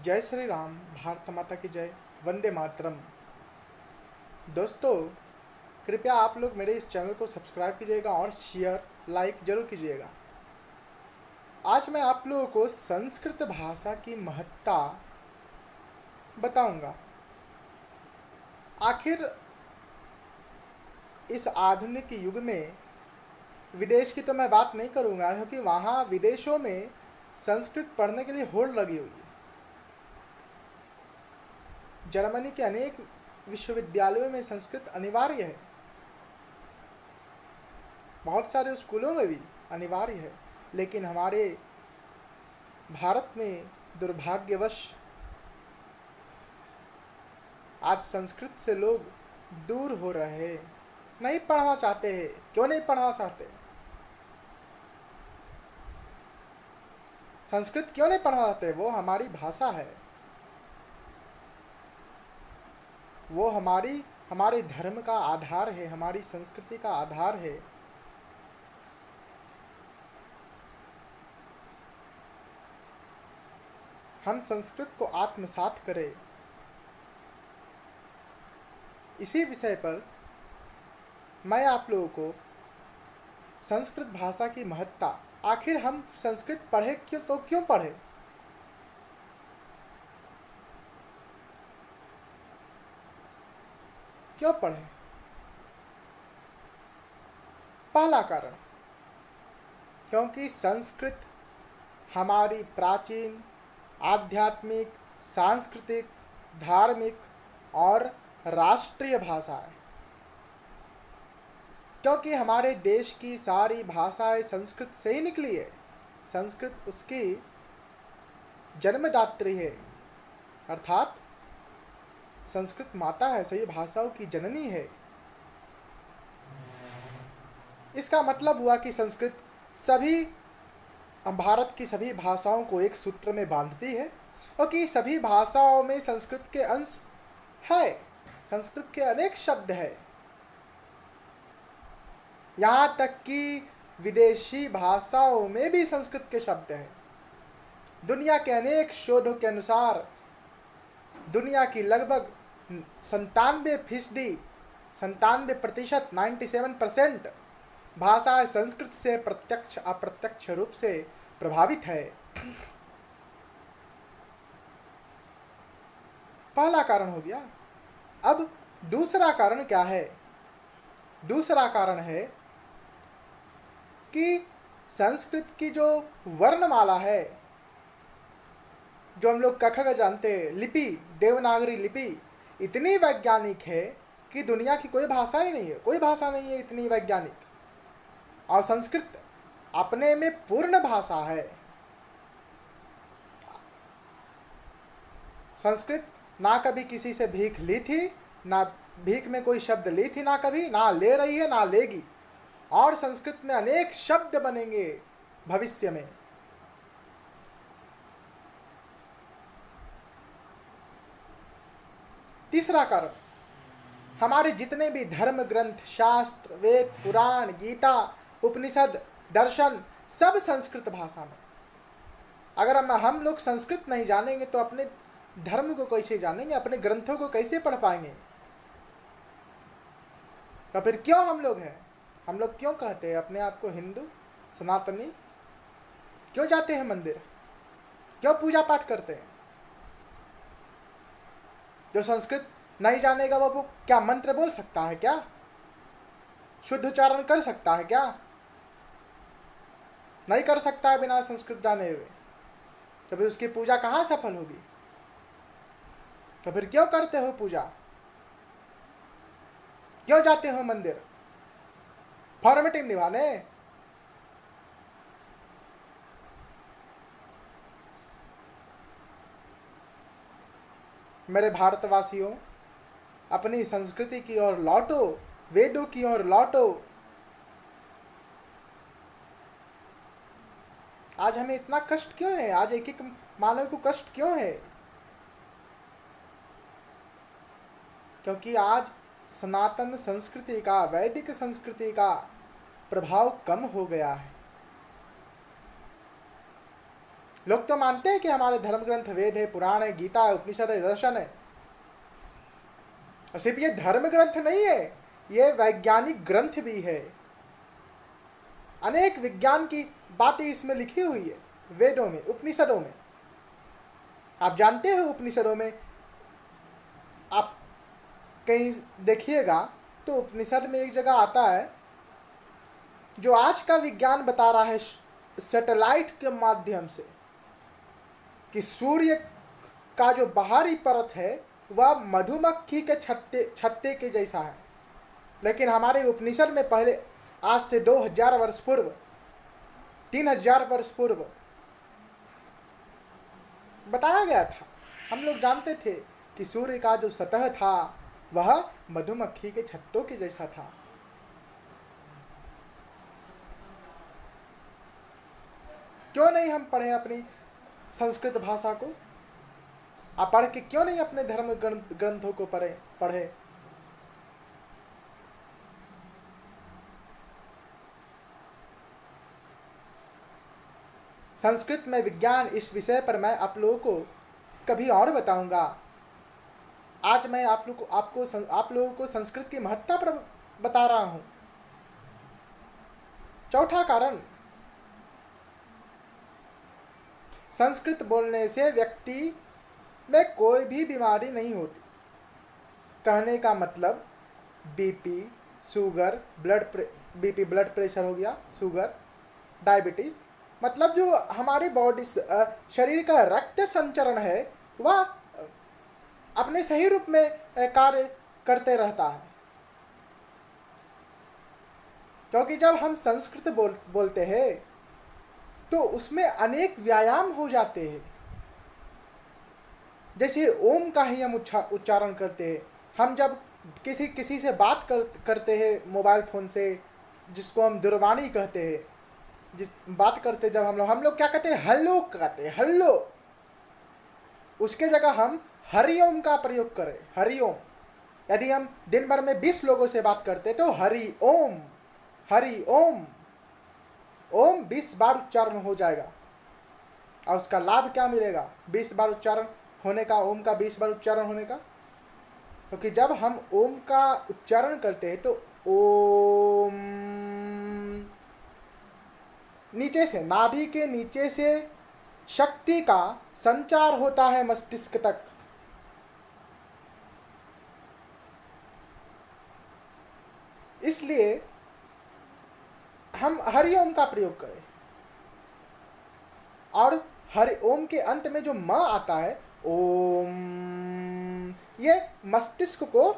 जय श्री राम। भारत माता की जय। वंदे मातरम। दोस्तों, कृपया आप लोग मेरे इस चैनल को सब्सक्राइब कीजिएगा और शेयर लाइक जरूर कीजिएगा। आज मैं आप लोगों को संस्कृत भाषा की महत्ता बताऊंगा। आखिर इस आधुनिक युग में विदेश की तो मैं बात नहीं करूंगा, क्योंकि वहाँ विदेशों में संस्कृत पढ़ने के लिए होड़ लगी हुई है। जर्मनी के अनेक विश्वविद्यालयों में संस्कृत अनिवार्य है, बहुत सारे स्कूलों में भी अनिवार्य है। लेकिन हमारे भारत में दुर्भाग्यवश आज संस्कृत से लोग दूर हो रहे हैं, नहीं पढ़ना चाहते हैं। क्यों नहीं पढ़ना चाहते? संस्कृत क्यों नहीं पढ़ना चाहते? वो हमारी भाषा है, वो हमारे धर्म का आधार है, हमारी संस्कृति का आधार है। हम संस्कृत को आत्मसात करें। इसी विषय पर मैं आप लोगों को संस्कृत भाषा की महत्ता, आखिर हम संस्कृत पढ़े क्यों पढ़े? क्यों पढ़े? पहला कारण, क्योंकि संस्कृत हमारी प्राचीन आध्यात्मिक, सांस्कृतिक, धार्मिक और राष्ट्रीय भाषा है। क्योंकि हमारे देश की सारी भाषाएं संस्कृत से ही निकली है। संस्कृत उसकी जन्मदात्री है, अर्थात संस्कृत माता है, सभी भाषाओं की जननी है। इसका मतलब हुआ कि संस्कृत सभी भारत की सभी भाषाओं को एक सूत्र में बांधती है, क्योंकि सभी भाषाओं में संस्कृत के अंश है। संस्कृत के अनेक शब्द है, यहाँ तक कि विदेशी भाषाओं में भी संस्कृत के शब्द हैं। दुनिया के अनेक शोधों के अनुसार दुनिया की लगभग 97% 97% भाषा संस्कृत से प्रत्यक्ष अप्रत्यक्ष रूप से प्रभावित है। पहला कारण हो गया। अब दूसरा कारण क्या है? दूसरा कारण है कि संस्कृत की जो वर्णमाला है, जो हम लोग क ख ग जानते हैं, लिपि, देवनागरी लिपि इतनी वैज्ञानिक है कि दुनिया की कोई भाषा ही नहीं है, कोई भाषा नहीं है इतनी वैज्ञानिक। और संस्कृत अपने में पूर्ण भाषा है। संस्कृत ना कभी किसी से भीख ली थी, ना भीख में कोई शब्द ली थी, ना कभी, ना ले रही है, ना लेगी। और संस्कृत में अनेक शब्द बनेंगे भविष्य में। तीसरा कारण, हमारे जितने भी धर्म ग्रंथ, शास्त्र, वेद, पुराण, गीता, उपनिषद, दर्शन सब संस्कृत भाषा में। अगर हम लोग संस्कृत नहीं जानेंगे तो अपने धर्म को कैसे जानेंगे? अपने ग्रंथों को कैसे पढ़ पाएंगे? तो फिर क्यों हम लोग क्यों कहते हैं अपने आप को हिंदू, सनातनी? क्यों जाते हैं मंदिर? क्यों पूजा पाठ करते हैं? जो संस्कृत नहीं जानेगा वो क्या मंत्र बोल सकता है? क्या शुद्ध उच्चारण कर सकता है? क्या नहीं कर सकता है बिना संस्कृत जाने हुए। तो फिर उसकी पूजा कहाँ सफल होगी? तो फिर क्यों करते हो पूजा? क्यों जाते हो मंदिर? फॉर्मेटिव निभाने? मेरे भारतवासियों, अपनी संस्कृति की ओर लौटो, वेदों की ओर लौटो। आज हमें इतना कष्ट क्यों है? आज एक एक मानव को कष्ट क्यों है? क्योंकि आज सनातन संस्कृति का, वैदिक संस्कृति का प्रभाव कम हो गया है। लोग तो मानते हैं कि हमारे धर्म ग्रंथ वेद है, पुराण है, गीता है, उपनिषद है, दर्शन है। और सिर्फ ये धर्म ग्रंथ नहीं है, ये वैज्ञानिक ग्रंथ भी है। अनेक विज्ञान की बातें इसमें लिखी हुई है, वेदों में, उपनिषदों में। आप जानते हो उपनिषदों में, आप कहीं देखिएगा तो उपनिषद में एक जगह आता है, जो आज का विज्ञान बता रहा है सैटेलाइट के माध्यम से, कि सूर्य का जो बाहरी परत है वह मधुमक्खी के छत्ते के जैसा है। लेकिन हमारे उपनिषद में पहले, आज से 2000 वर्ष पूर्व, 3000 वर्ष पूर्व बताया गया था। हम लोग जानते थे कि सूर्य का जो सतह था वह मधुमक्खी के छत्तों के जैसा था। क्यों नहीं हम पढ़े अपनी संस्कृत भाषा को? आप पढ़ के क्यों नहीं अपने धर्म ग्रंथों को पढ़े? संस्कृत में विज्ञान, इस विषय पर मैं आप लोगों को कभी और बताऊंगा। आज मैं आप लोगों को संस्कृत की महत्ता पर बता रहा हूं। चौथा कारण, संस्कृत बोलने से व्यक्ति में कोई भी बीमारी नहीं होती। कहने का मतलब BP, sugar, BP blood pressure हो गया, शुगर, डायबिटीज, मतलब जो हमारी बॉडी, शरीर का रक्त संचरण है वह अपने सही रूप में कार्य करते रहता है। क्योंकि जब हम संस्कृत बोलते हैं तो उसमें अनेक व्यायाम हो जाते हैं। जैसे ओम का ही हम उच्चारण करते हैं। हम जब किसी से बात करते हैं मोबाइल फोन से, जिसको हम दूरवाणी कहते हैं, जिस बात करते जब हम लोग क्या कहते हैं? हेलो कहते हैं, हेलो। उसके जगह हम हरिओम का प्रयोग करें, हरिओम। यदि हम दिन भर में 20 लोगों से बात करते तो हरि ओम, हरि ओम, ओम 20 बार उच्चारण हो जाएगा। और उसका लाभ क्या मिलेगा 20 बार उच्चारण होने का, ओम का 20 बार उच्चारण होने का? क्योंकि जब हम ओम का उच्चारण करते हैं तो ओम, नीचे से, नाभि के नीचे से शक्ति का संचार होता है मस्तिष्क तक। इसलिए हम हरिओम का प्रयोग करें। और हरि ओम के अंत में जो म आता है, ओम, ये मस्तिष्क को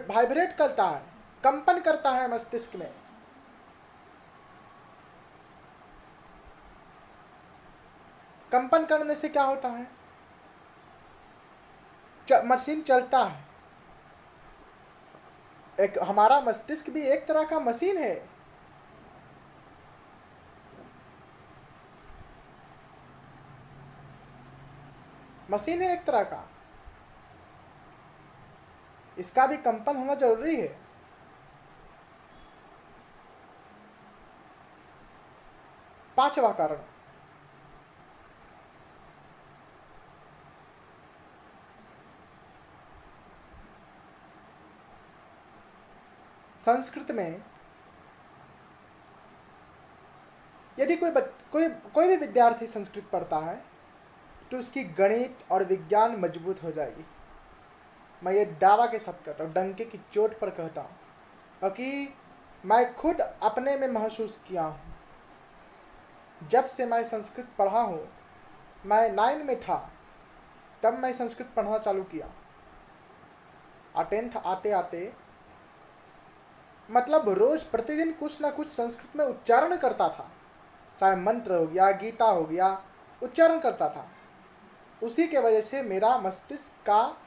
वाइब्रेट करता है, कंपन करता है मस्तिष्क में। कंपन करने से क्या होता है? मशीन चलता है। एक हमारा मस्तिष्क भी एक तरह का मशीन है। मशीन है एक तरह का, इसका भी कंपन होना जरूरी है। पांचवा कारण, संस्कृत में यदि कोई भी विद्यार्थी संस्कृत पढ़ता है तो उसकी गणित और विज्ञान मजबूत हो जाएगी। मैं ये दावा के साथ कहता हूँ, डंके की चोट पर कहता हूँ, क्योंकि मैं खुद अपने में महसूस किया हूँ। जब से मैं संस्कृत पढ़ा हूँ, मैं 9 में था तब मैं संस्कृत पढ़ना चालू किया। और 10th आते आते मतलब रोज प्रतिदिन कुछ ना कुछ संस्कृत में उच्चारण करता था। चाहे मंत्र हो गया, गीता हो गया, उच्चारण करता था। उसी के वजह से मेरा मस्तिष्क का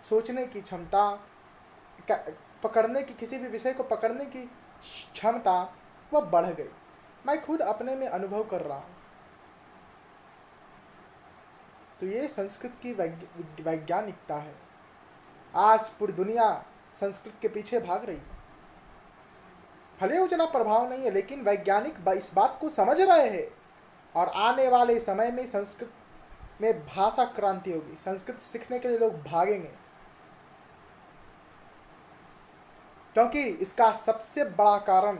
सोचने की क्षमता, पकड़ने की, किसी भी विषय को पकड़ने की क्षमता वह बढ़ गई। मैं खुद अपने में अनुभव कर रहा हूँ। तो ये संस्कृत की वैज्ञानिकता है। आज पूरी दुनिया संस्कृत के पीछे भाग रही है। भले उतना प्रभाव नहीं है, लेकिन वैज्ञानिक इस बात को समझ रहे हैं और आने वाले समय में संस्कृत में भाषा क्रांति होगी। संस्कृत सीखने के लिए लोग भागेंगे, क्योंकि इसका सबसे बड़ा कारण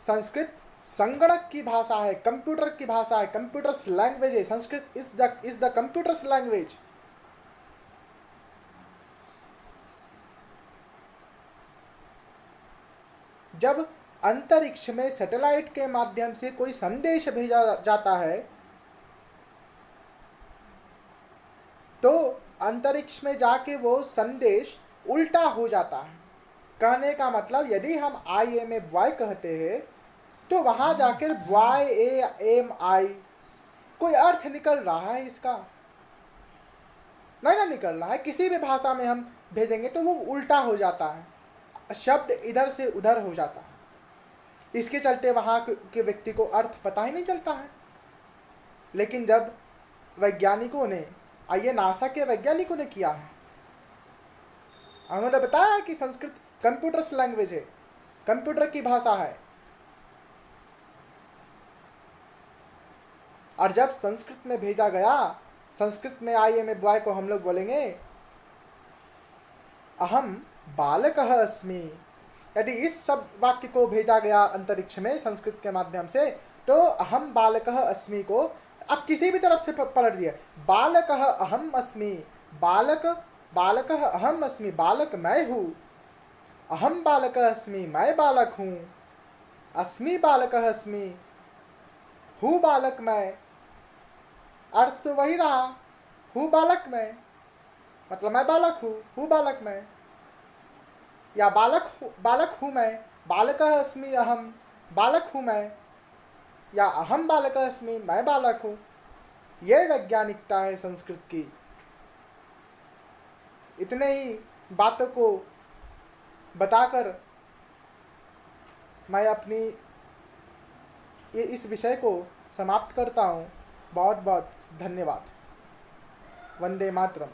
संस्कृत संगणक की भाषा है, कंप्यूटर की भाषा है, कंप्यूटर्स लैंग्वेज है। Sanskrit is the computers language. जब अंतरिक्ष में सैटेलाइट के माध्यम से कोई संदेश भेजा जाता है, तो अंतरिक्ष में जाके वो संदेश उल्टा हो जाता है। कहने का मतलब, यदि हम आई एम ए बॉय कहते हैं तो वहां जाकर बॉय एम आई कोई अर्थ निकल रहा है इसका? नहीं ना निकल रहा है। किसी भी भाषा में हम भेजेंगे तो वो उल्टा हो जाता है, शब्द इधर से उधर हो जाता है। इसके चलते वहां के व्यक्ति को अर्थ पता ही नहीं चलता है। लेकिन जब वैज्ञानिकों ने, आइए नासा के वैज्ञानिकों ने किया है, उन्होंने बताया कि संस्कृत कंप्यूटर्स लैंग्वेज है, कंप्यूटर की भाषा है। और जब संस्कृत में भेजा गया, संस्कृत में आई एम ए बॉय को हम लोग बोलेंगे अहम बालकः अस्मि। यदि इस सब वाक्य को भेजा गया अंतरिक्ष में संस्कृत के माध्यम से, तो अहम बालकः अस्मि को अब किसी भी तरफ से पलट दिया। बालकः अहम अस्मि, बालकः अहम अस्मि, बालक मैं हूँ। अहम बालकः अस्मि, मैं बालक हूँ। अस्मि बालकः अस्मि, हूँ बालक मैं। अर्थ तो वही रहा, हूँ बालक मैं, मतलब मैं बालक हूँ बालक मैं, या बालक हूँ मैं, बालकः अस्मि अहम, बालक हूँ मैं, या अहम बालकः अस्मि, मैं बालक हूँ। यह वैज्ञानिकता है संस्कृत की। इतने ही बातों को बताकर मैं अपनी इस विषय को समाप्त करता हूँ। बहुत बहुत धन्यवाद। वंदे मातरम।